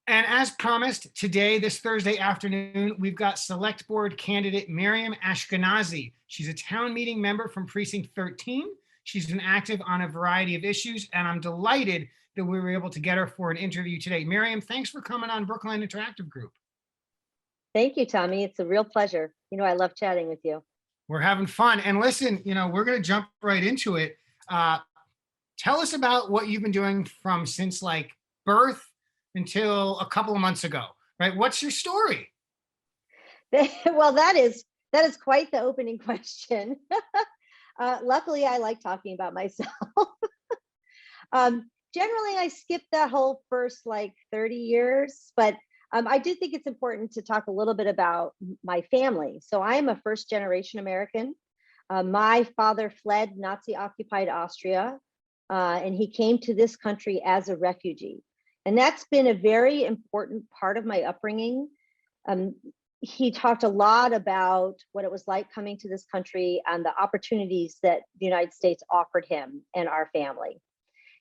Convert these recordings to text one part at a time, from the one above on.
And as promised, today, this Thursday afternoon, we've got Select Board candidate Miriam Aschkenasy. She's a town meeting member from Precinct 13. She's been active on a variety of issues, and I'm delighted that we were able to get her for an interview today. Miriam, thanks for coming on Brookline Interactive Group. Thank you, Tommy. It's a real pleasure. I love chatting with you. We're having fun. And listen, we're going to jump right into it. Tell us about what you've been doing since like birth until a couple of months ago, right? What's your story? Well, that is quite the opening question. Luckily, I like talking about myself. Generally, I skipped that whole first 30 years, but I do think it's important to talk a little bit about my family. So I am a first generation American. My father fled Nazi-occupied Austria, and he came to this country as a refugee. And that's been a very important part of my upbringing. He talked a lot about what it was like coming to this country and the opportunities that the United States offered him and our family.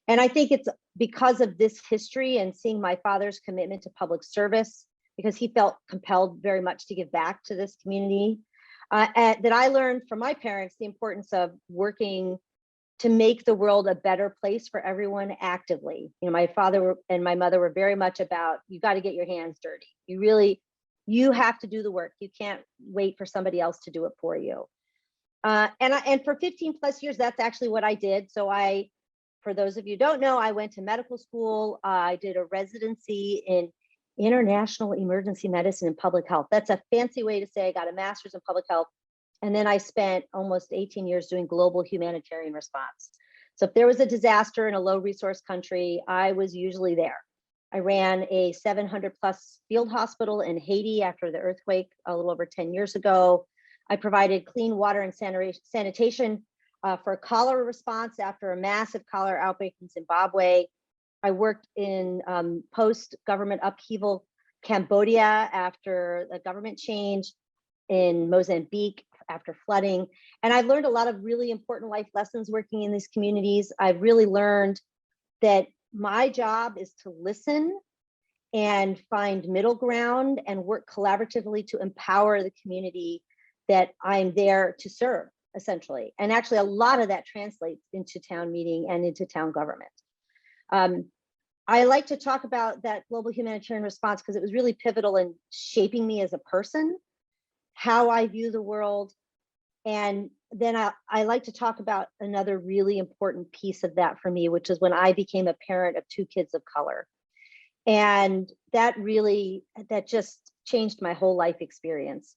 And I think it's because of this history and seeing my father's commitment to public service, because he felt compelled very much to give back to this community, that I learned from my parents the importance of working to make the world a better place for everyone actively. My father and my mother were very much about, you got to get your hands dirty. You have to do the work. You can't wait for somebody else to do it for you. And for 15 plus years, that's actually what I did. So for those of you who don't know, I went to medical school. I did a residency in international emergency medicine and public health. That's a fancy way to say I got a master's in public health. And then I spent almost 18 years doing global humanitarian response. So if there was a disaster in a low resource country, I was usually there. I ran a 700 plus field hospital in Haiti after the earthquake a little over 10 years ago. I provided clean water and sanitation for cholera response after a massive cholera outbreak in Zimbabwe. I worked in post-government upheaval Cambodia after the government change, in Mozambique after flooding. And I've learned a lot of really important life lessons working in these communities. I've really learned that my job is to listen and find middle ground and work collaboratively to empower the community that I'm there to serve, essentially. And actually, a lot of that translates into town meeting and into town government. I like to talk about that global humanitarian response because it was really pivotal in shaping me as a person, how I view the world. And then I like to talk about another really important piece of that for me, which is when I became a parent of 2 kids of color. And that just changed my whole life experience.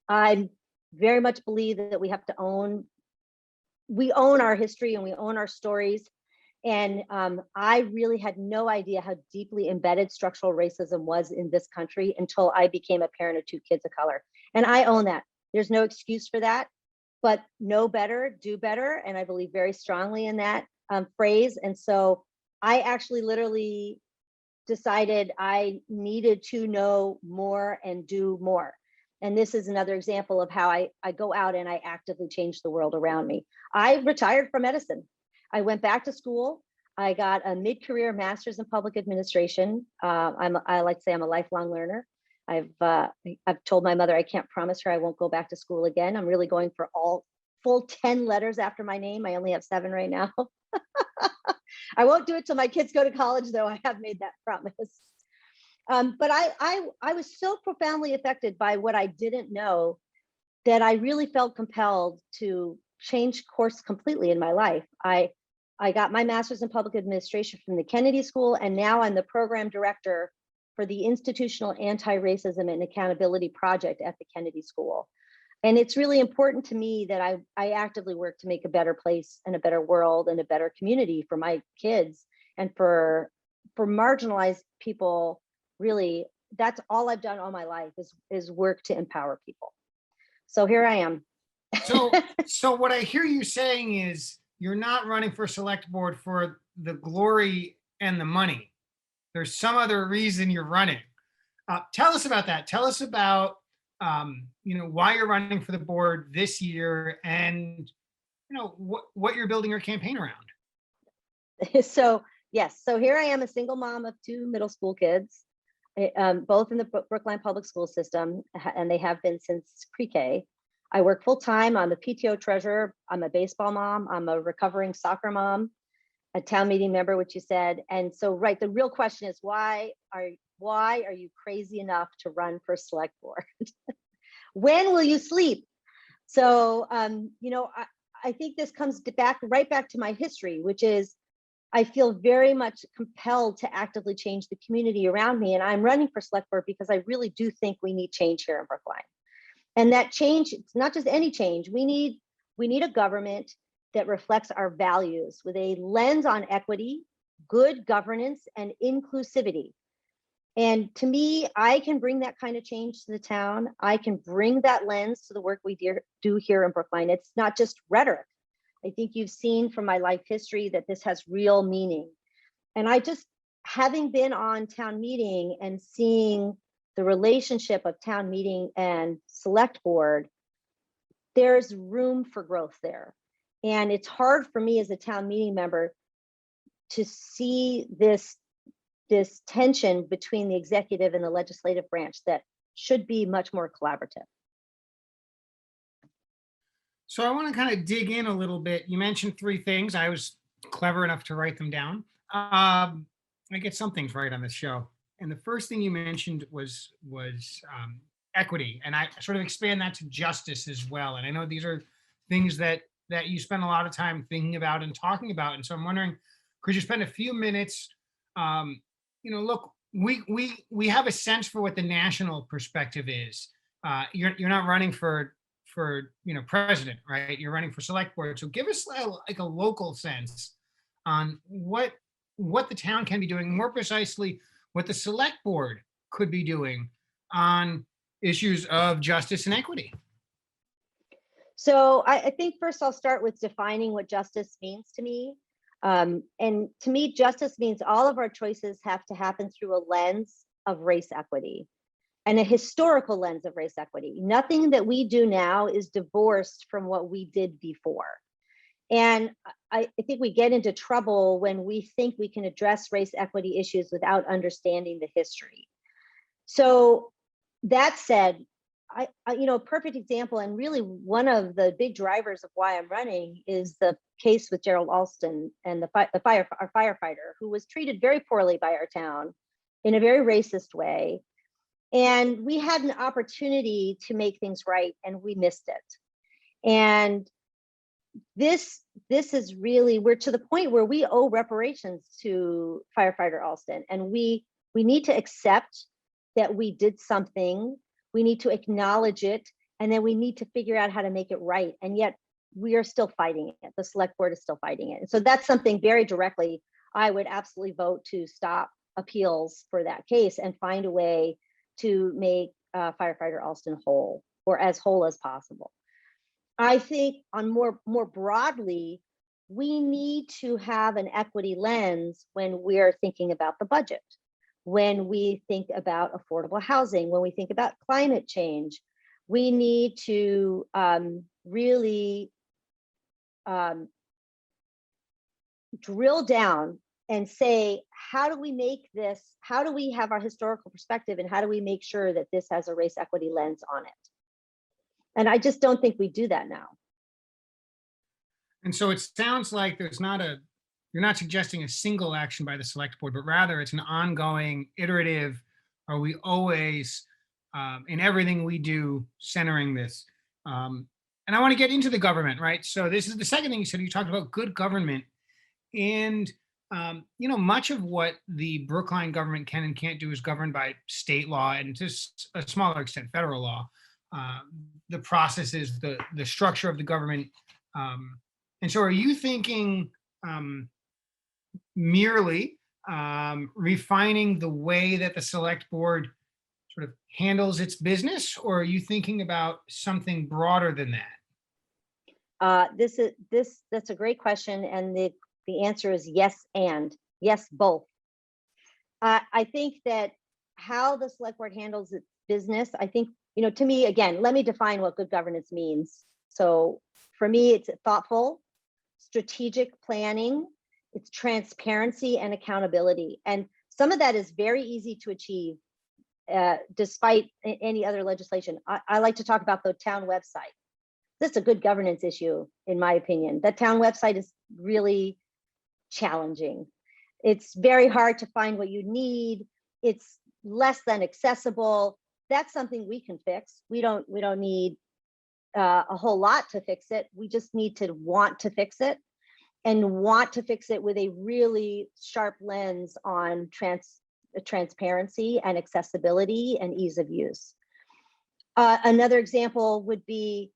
I very much believe that we have to own our history and we own our stories. And I really had no idea how deeply embedded structural racism was in this country until I became a parent of 2 kids of color. And I own that. There's no excuse for that, but know better, do better. And I believe very strongly in that phrase. And so I actually literally decided I needed to know more and do more. And this is another example of how I go out and I actively change the world around me. I retired from medicine. I went back to school. I got a mid-career master's in public administration. I like to say I'm a lifelong learner. I've told my mother I can't promise her I won't go back to school again. I'm really going for all full 10 letters after my name. I only have 7 right now. I won't do it till my kids go to college, though. I have made that promise. But I was so profoundly affected by what I didn't know that I really felt compelled to change course completely in my life. I got my master's in public administration from the Kennedy School, and now I'm the program director for the Institutional Anti-Racism and Accountability Project at the Kennedy School. And it's really important to me that I actively work to make a better place and a better world and a better community for my kids and for marginalized people. Really, that's all I've done all my life is work to empower people. So here I am. So what I hear you saying is you're not running for select board for the glory and the money. There's some other reason you're running. Tell us about that. Tell us about why you're running for the board this year and what you're building your campaign around. So yes, so here I am, a single mom of 2 middle school kids. both in the Brookline public school system, and they have been since pre-K. I work full time. I'm a PTO treasurer. I'm a baseball mom. I'm a recovering soccer mom, a town meeting member, which you said. And so, right, the real question is why are you crazy enough to run for select board? When will you sleep? So, I think this comes right back to my history, which is I feel very much compelled to actively change the community around me. And I'm running for select board because I really do think we need change here in Brookline. And that change, it's not just any change. We need a government that reflects our values with a lens on equity, good governance, and inclusivity. And to me, I can bring that kind of change to the town. I can bring that lens to the work we do here in Brookline. It's not just rhetoric. I think you've seen from my life history that this has real meaning. And I just, having been on town meeting and seeing the relationship of town meeting and select board, there's room for growth there. And it's hard for me as a town meeting member to see this tension between the executive and the legislative branch that should be much more collaborative. So I want to kind of dig in a little bit. You mentioned three things. I was clever enough to write them down. I get some things right on this show. And the first thing you mentioned was equity, and I sort of expand that to justice as well. And I know these are things that you spend a lot of time thinking about and talking about. And so I'm wondering, could you spend a few minutes? Look, we have a sense for what the national perspective is. You're not running for president, right? You're running for select board. So give us like a local sense on what the town can be doing, more precisely what the select board could be doing on issues of justice and equity. So I think first I'll start with defining what justice means to me. And to me, justice means all of our choices have to happen through a lens of race equity and a historical lens of race equity. Nothing that we do now is divorced from what we did before. And I think we get into trouble when we think we can address race equity issues without understanding the history. So that said, a perfect example, and really one of the big drivers of why I'm running, is the case with Gerald Alston and our firefighter who was treated very poorly by our town in a very racist way. And we had an opportunity to make things right, and we missed it. And this is really, we're to the point where we owe reparations to firefighter Alston, and we need to accept that we did something. We need to acknowledge it, and then we need to figure out how to make it right. And yet we are still fighting it. The select board is still fighting it. And so that's something very directly, I would absolutely vote to stop appeals for that case and find a way to make firefighter Alston whole, or as whole as possible. I think on more broadly, we need to have an equity lens when we're thinking about the budget, when we think about affordable housing, when we think about climate change. We need to really drill down and say, how do we make this, how do we have our historical perspective, and how do we make sure that this has a race equity lens on it? And I just don't think we do that now. And so it sounds like you're not suggesting a single action by the select board, but rather it's an ongoing, iterative, are we always, in everything we do, centering this. And I want to get into the government, right? So this is the second thing you said. You talked about good government. And, much of what the Brookline government can and can't do is governed by state law, and to a smaller extent, federal law. The processes, the structure of the government. And so are you thinking merely refining the way that the select board sort of handles its business, or are you thinking about something broader than that? That's a great question, and the answer is yes, and yes, both. I think that how the select board handles its business, I think, to me, again, let me define what good governance means. So for me, it's thoughtful, strategic planning, it's transparency and accountability. And some of that is very easy to achieve despite any other legislation. I like to talk about the town website. That's a good governance issue, in my opinion. The town website is really challenging. It's very hard to find what you need. It's less than accessible. That's something we can fix. We don't need a whole lot to fix it. We just need to want to fix it, and want to fix it with a really sharp lens on transparency and accessibility and ease of use. Another example would be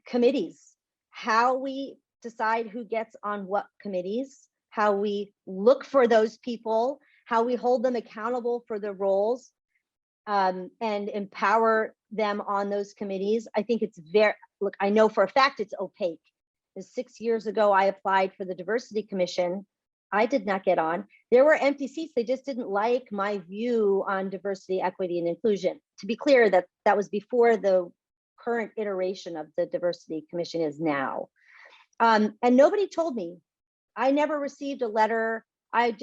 committees, how we decide who gets on what committees, how we look for those people, how we hold them accountable for their roles, and empower them on those committees. I think it's look, I know for a fact it's opaque. 6 years ago, I applied for the Diversity Commission. I did not get on. There were empty seats. They just didn't like my view on diversity, equity, and inclusion. To be clear, that was before the current iteration of the Diversity Commission is now. And nobody told me. I never received a letter. I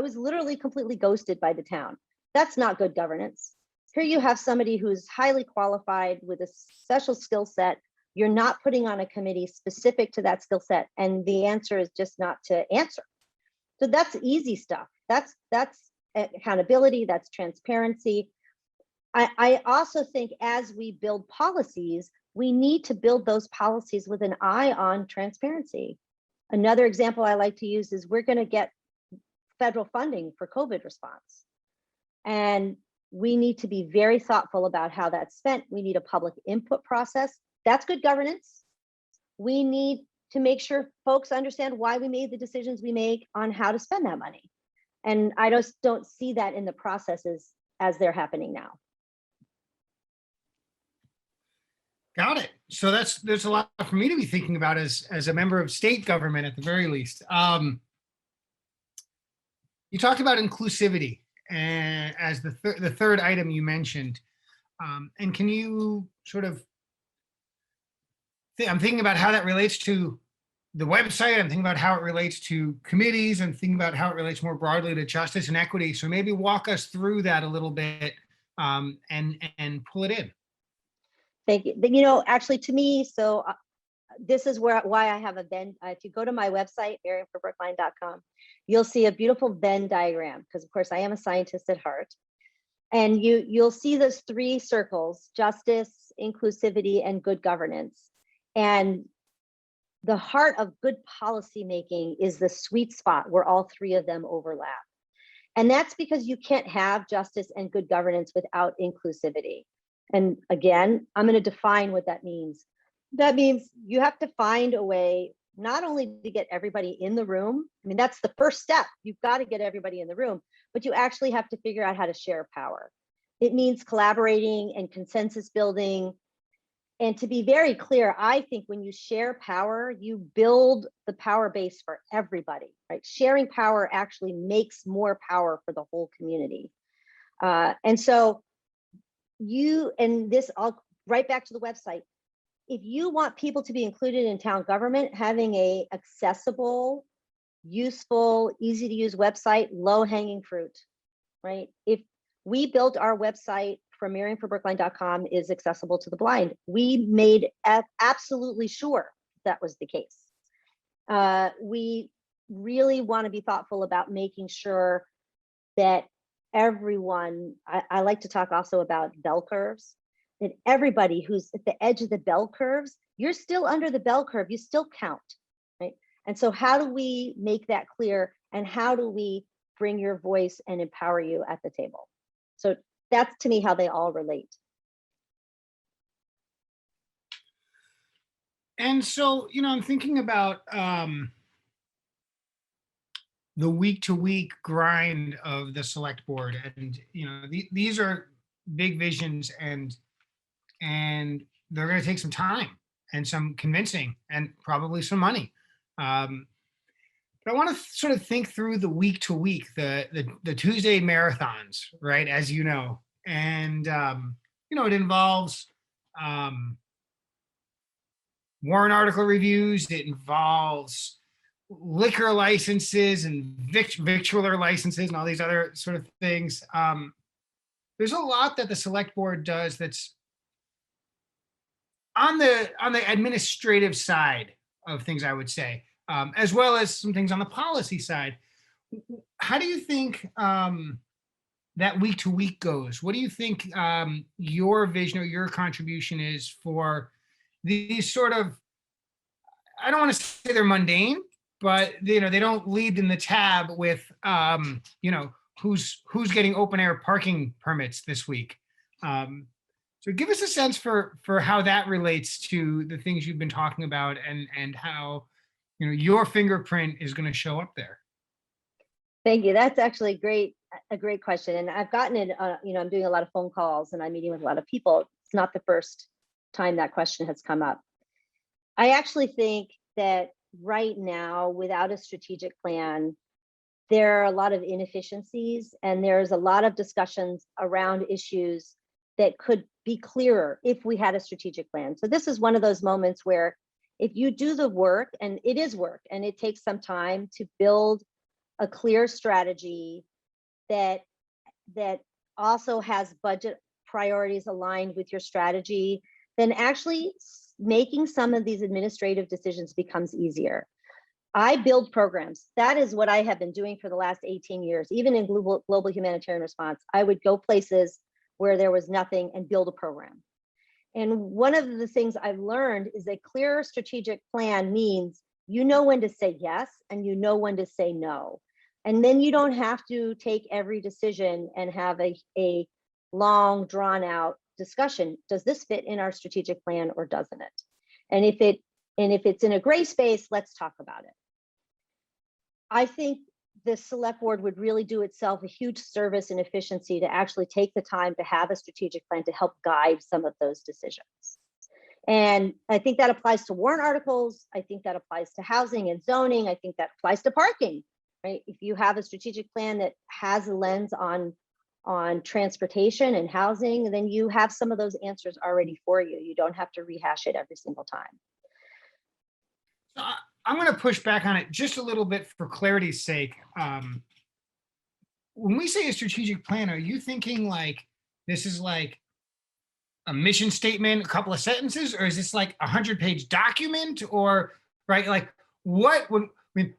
was literally completely ghosted by the town. That's not good governance. Here you have somebody who's highly qualified with a special skill set. You're not putting on a committee specific to that skill set, and the answer is just not to answer. So that's easy stuff. That's accountability, that's transparency. I also think as we build policies, we need to build those policies with an eye on transparency. Another example I like to use is we're going to get federal funding for COVID response. And we need to be very thoughtful about how that's spent. We need a public input process. That's good governance. We need to make sure folks understand why we made the decisions we make on how to spend that money. And I just don't see that in the processes as they're happening now. Got it. So there's a lot for me to be thinking about as a member of state government at the very least. You talked about inclusivity and as the third item you mentioned. And can you sort of, I'm thinking about how that relates to the website. I'm thinking about how it relates to committees. I'm thinking about how it relates more broadly to justice and equity. So maybe walk us through that a little bit and pull it in. Thank you. You know, actually to me, so this is why I have a Venn. If you go to my website, miriamforbrookline.com, you'll see a beautiful Venn diagram, because of course I am a scientist at heart. And you'll see those three circles: justice, inclusivity, and good governance. And the heart of good policy making is the sweet spot where all three of them overlap. And that's because you can't have justice and good governance without inclusivity. And again, I'm going to define what that means. That means you have to find a way not only to get everybody in the room. I mean, that's the first step. You've got to get everybody in the room, but you actually have to figure out how to share power. It means collaborating and consensus building. And to be very clear, I think when you share power, you build the power base for everybody, right? Sharing power actually makes more power for the whole community. And so I'll right back to the website. If you want people to be included in town government, having a accessible, useful, easy to use website, low hanging fruit, right? If we built our website for miriamforbrookline.com is accessible to the blind, we made absolutely sure that was the case. We really want to be thoughtful about making sure that everyone, I like to talk also about bell curves, that everybody who's at the edge of the bell curves, you're still under the bell curve, you still count, right? And so how do we make that clear, and how do we bring your voice and empower you at the table? So that's to me how they all relate. And so, I'm thinking about the week-to-week grind of the select board, and these are big visions, and they're going to take some time and some convincing and probably some money. But I want to sort of think through the week-to-week, the Tuesday marathons, right? As you know, and it involves warrant article reviews. It involves liquor licenses and victualler licenses and all these other sort of things. there's a lot that the select board does that's on the administrative side of things, I would say, as well as some things on the policy side. How do you think that week to week goes? What do you think your vision or your contribution is for these sort of, I don't want to say they're mundane, but they don't lead in the tab with who's getting open air parking permits this week. So give us a sense for how that relates to the things you've been talking about, and how your fingerprint is going to show up there. Thank you. That's actually a great question. And I've gotten it, I'm doing a lot of phone calls and I'm meeting with a lot of people. It's not the first time that question has come up. I actually think that right now, without a strategic plan, there are a lot of inefficiencies and there's a lot of discussions around issues that could be clearer if we had a strategic plan. So this is one of those moments where if you do the work, and it is work, and it takes some time to build a clear strategy that also has budget priorities aligned with your strategy, then actually making some of these administrative decisions becomes easier. I build programs. That is what I have been doing for the last 18 years. Even in global humanitarian response, I would go places where there was nothing and build a program. And one of the things I've learned is a clear strategic plan means you know when to say yes and you know when to say no. And then you don't have to take every decision and have a long drawn out discussion. Does this fit in our strategic plan or doesn't it? And if it's in a gray space, let's talk about it. I think the select board would really do itself a huge service and efficiency to actually take the time to have a strategic plan to help guide some of those decisions. And I think that applies to warrant articles. I think that applies to housing and zoning. I think that applies to parking, right? If you have a strategic plan that has a lens on transportation and housing, then you have some of those answers already for you. You don't have to rehash it every single time. I'm going to push back on it just a little bit for clarity's sake. When we say a strategic plan, are you thinking like this is like a mission statement, a couple of sentences, or is this like a 100-page document, or right? Like what, when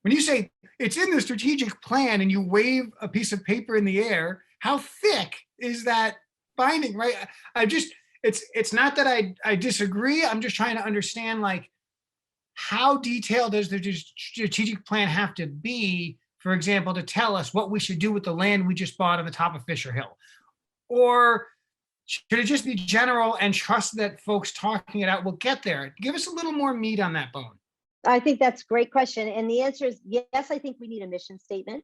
you say it's in the strategic plan and you wave a piece of paper in the air, how thick is that binding, right? It's not that I disagree. I'm just trying to understand, like, how detailed does the strategic plan have to be, for example, to tell us what we should do with the land we just bought on the top of Fisher Hill? Or should it just be general and trust that folks talking it out will get there? Give us a little more meat on that bone. I think that's a great question. And the answer is yes, I think we need a mission statement.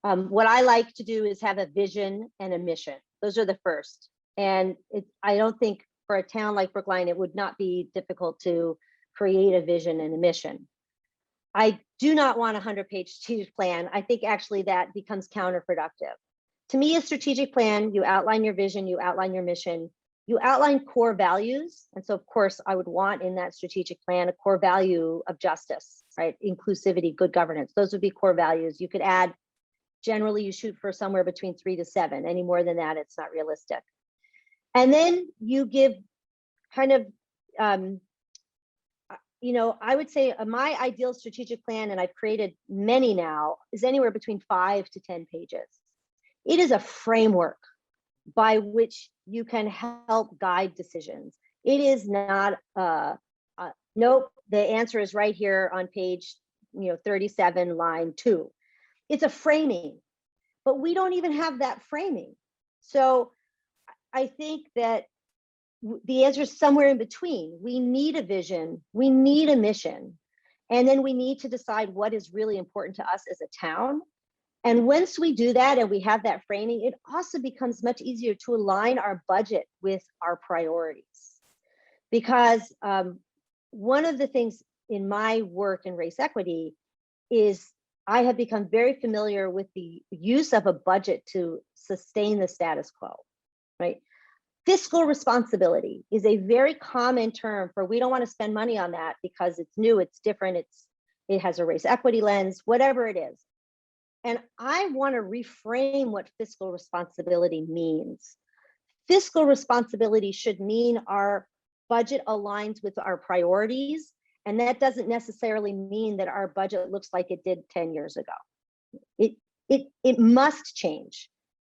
What I like to do is have a vision and a mission. Those are the first. And I don't think for a town like Brookline, it would not be difficult to create a vision and a mission. I do not want a 100-page strategic plan. I think actually that becomes counterproductive. To me, a strategic plan, you outline your vision, you outline your mission, you outline core values. And so of course I would want in that strategic plan a core value of justice, right? Inclusivity, good governance, those would be core values. You could add, generally you shoot for somewhere between 3 to 7. Any more than that, it's not realistic. And then you give kind of, I would say my ideal strategic plan, and I've created many now, is anywhere between 5 to 10 pages. It is a framework by which you can help guide decisions. It is not, nope, the answer is right here on page 37, line 2. It's a framing, but we don't even have that framing. So I think that the answer is somewhere in between. We need a vision, we need a mission, and then we need to decide what is really important to us as a town. And once we do that and we have that framing, it also becomes much easier to align our budget with our priorities. Because one of the things in my work in race equity is I have become very familiar with the use of a budget to sustain the status quo, right? Fiscal responsibility is a very common term for we don't want to spend money on that because it's new, it's different, it has a race equity lens, whatever it is. And I want to reframe what fiscal responsibility means. Fiscal responsibility should mean our budget aligns with our priorities. And that doesn't necessarily mean that our budget looks like it did 10 years ago. It must change.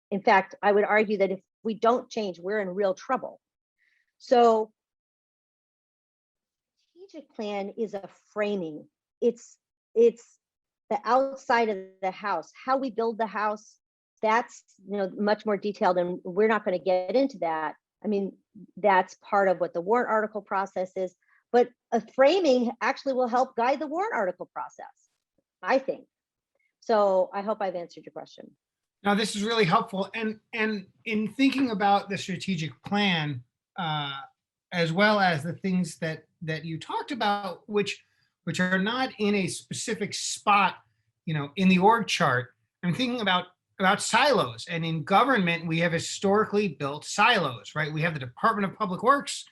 In fact, I would argue that if we don't change, we're in real trouble. So strategic plan is a framing. It's the outside of the house, how we build the house. That's, you know, much more detailed, and we're not going to get into that. I mean, that's part of what the warrant article process is, but a framing actually will help guide the warrant article process, I think. So I hope I've answered your question. Now, this is really helpful. And in thinking about the strategic plan, as well as the things that you talked about, which are not in a specific spot, you know, in the org chart, I'm thinking about silos. And in government, we have historically built silos, right? We have the Department of Public Works.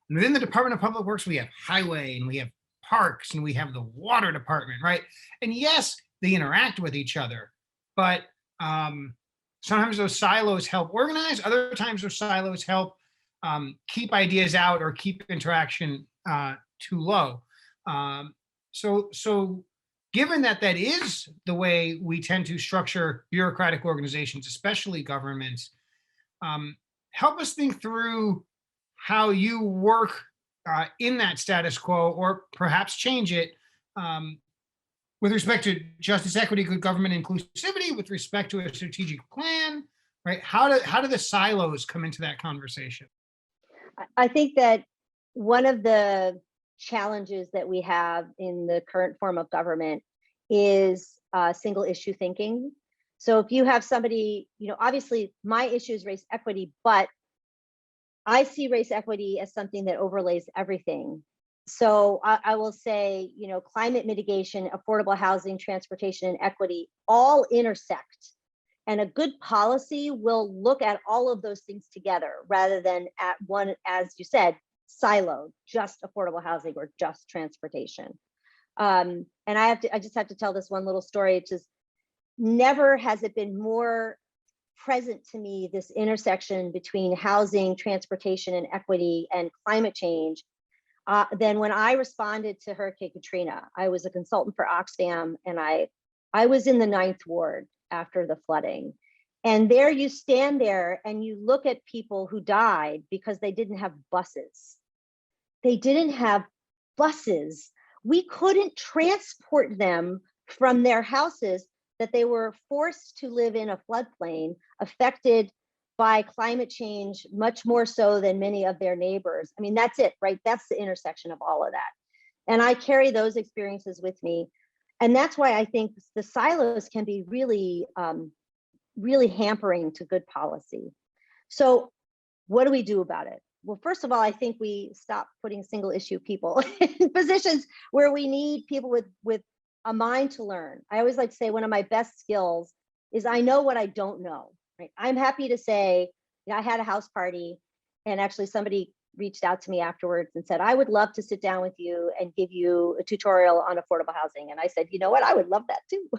And within the Department of Public Works, we have highway and we have parks and we have the water department, right? And yes, they interact with each other, but sometimes those silos help organize. Other times those silos help keep ideas out or keep interaction too low. So given that is the way we tend to structure bureaucratic organizations, especially governments, help us think through how you work in that status quo, or perhaps change it, with respect to justice, equity, good government, inclusivity, with respect to a strategic plan, right? How do the silos come into that conversation? I think that one of the challenges that we have in the current form of government is single issue thinking. So if you have somebody, you know, obviously my issue is race equity, but I see race equity as something that overlays everything. So I will say, you know, climate mitigation, affordable housing, transportation, and equity all intersect. And a good policy will look at all of those things together rather than at one, as you said, siloed, just affordable housing or just transportation. And I just have to tell this one little story. It's just, never has it been more present to me, this intersection between housing, transportation, and equity and climate change, than when I responded to Hurricane Katrina. I was a consultant for Oxfam, and I was in the 9th Ward after the flooding. And there you stand there and you look at people who died because they didn't have buses. They didn't have buses. We couldn't transport them from their houses, that they were forced to live in a floodplain affected by climate change, much more so than many of their neighbors. I mean, that's it, right? That's the intersection of all of that. And I carry those experiences with me. And that's why I think the silos can be really, really hampering to good policy. So what do we do about it? Well, first of all, I think we stop putting single issue people in positions where we need people with a mind to learn. I always like to say one of my best skills is I know what I don't know. Right? I'm happy to say, you know, I had a house party, and actually somebody reached out to me afterwards and said, I would love to sit down with you and give you a tutorial on affordable housing. And I said, you know what, I would love that too.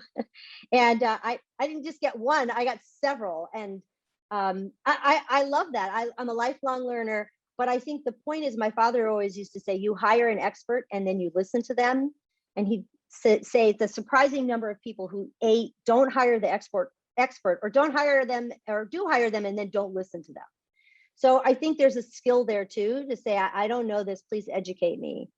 And I didn't just get one, I got several. And I love that. I'm a lifelong learner, but I think the point is, my father always used to say, you hire an expert and then you listen to them. And he'd say the surprising number of people who don't hire the expert or don't hire them, or do hire them and then don't listen to them. So I think there's a skill there too, to say, I don't know this, please educate me.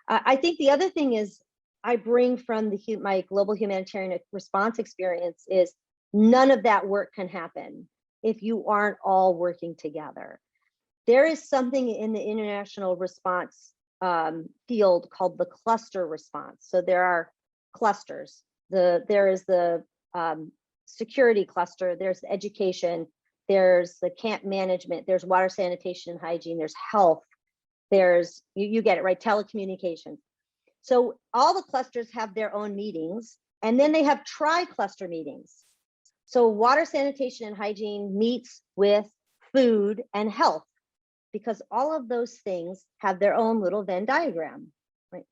I think the other thing is, I bring from my global humanitarian response experience is, none of that work can happen if you aren't all working together. There is something in the international response field called the cluster response. So there are clusters. There is the security cluster, there's education, there's the camp management, there's water, sanitation, and hygiene, there's health, there's, you get it, right, telecommunications. So all the clusters have their own meetings, and then they have tri-cluster meetings. So water, sanitation, and hygiene meets with food and health, because all of those things have their own little Venn diagram, right?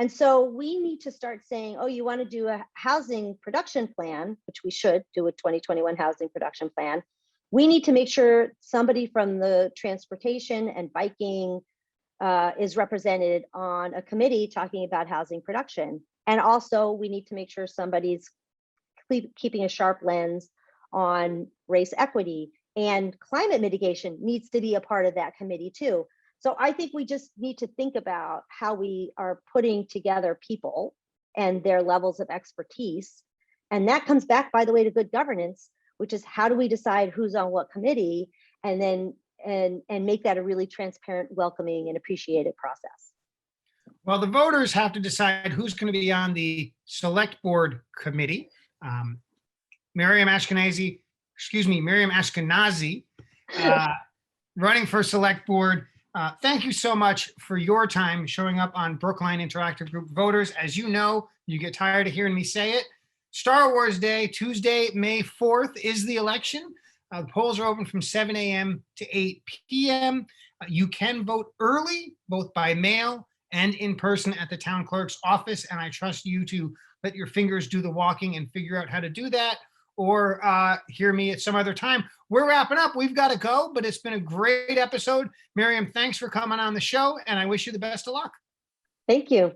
And so we need to start saying, oh, you want to do a housing production plan, which we should do a 2021 housing production plan. We need to make sure somebody from the transportation and biking is represented on a committee talking about housing production. And also we need to make sure somebody's keeping a sharp lens on race equity, and climate mitigation needs to be a part of that committee too. So I think we just need to think about how we are putting together people and their levels of expertise. And that comes back, by the way, to good governance, which is how do we decide who's on what committee, and then and make that a really transparent, welcoming, and appreciated process. Well, the voters have to decide who's going to be on the select board committee. Miriam Aschkenasy, running for select board. Thank you so much for your time showing up on Brookline Interactive Group Voters. As you know, you get tired of hearing me say it. Star Wars Day, Tuesday, May 4th is the election. The polls are open from 7 a.m. to 8 p.m. You can vote early, both by mail and in person at the town clerk's office. And I trust you to let your fingers do the walking and figure out how to do that, or hear me at some other time. We're wrapping up. We've got to go, but it's been a great episode. Miriam, thanks for coming on the show, and I wish you the best of luck. Thank you.